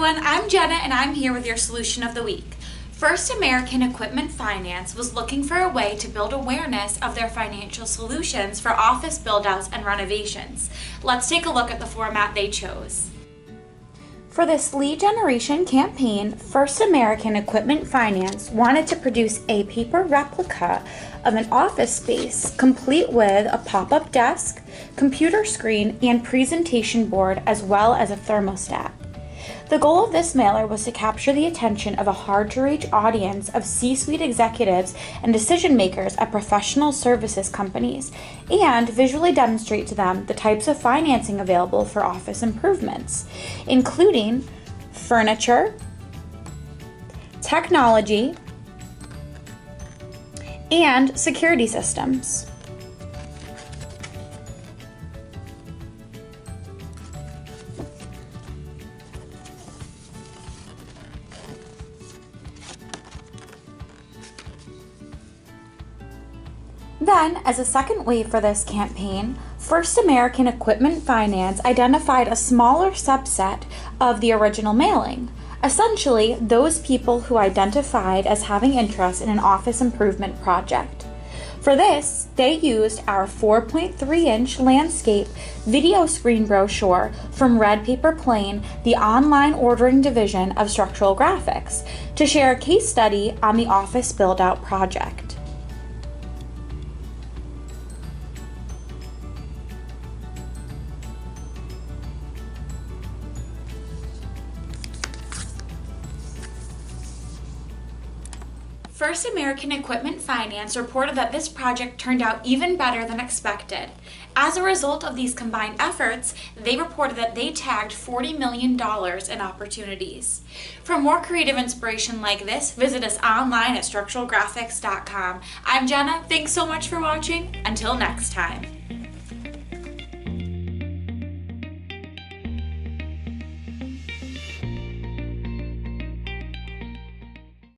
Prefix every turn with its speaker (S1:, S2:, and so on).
S1: everyone, I'm Jenna and I'm here with your solution of the week. First American Equipment Finance was looking for a way to build awareness of their financial solutions for office build-outs and renovations. Let's take a look at the format they chose. For this lead generation campaign, First American Equipment Finance wanted to produce a paper replica of an office space complete with a pop-up desk, computer screen, and presentation board, as well as a thermostat. The goal of this mailer was to capture the attention of a hard-to-reach audience of C-suite executives and decision makers at professional services companies, and visually demonstrate to them the types of financing available for office improvements, including furniture, technology, and security systems. Then, as a second wave for this campaign, First American Equipment Finance identified a smaller subset of the original mailing, essentially those people who identified as having interest in an office improvement project. For this, they used our 4.3-inch landscape video screen brochure from Red Paper Plane, the online ordering division of Structural Graphics, to share a case study on the office build-out project. First American Equipment Finance reported that this project turned out even better than expected. As a result of these combined efforts, they reported that they tagged $40 million in opportunities. For more creative inspiration like this, visit us online at structuralgraphics.com. I'm Jenna. Thanks so much for watching. Until next time.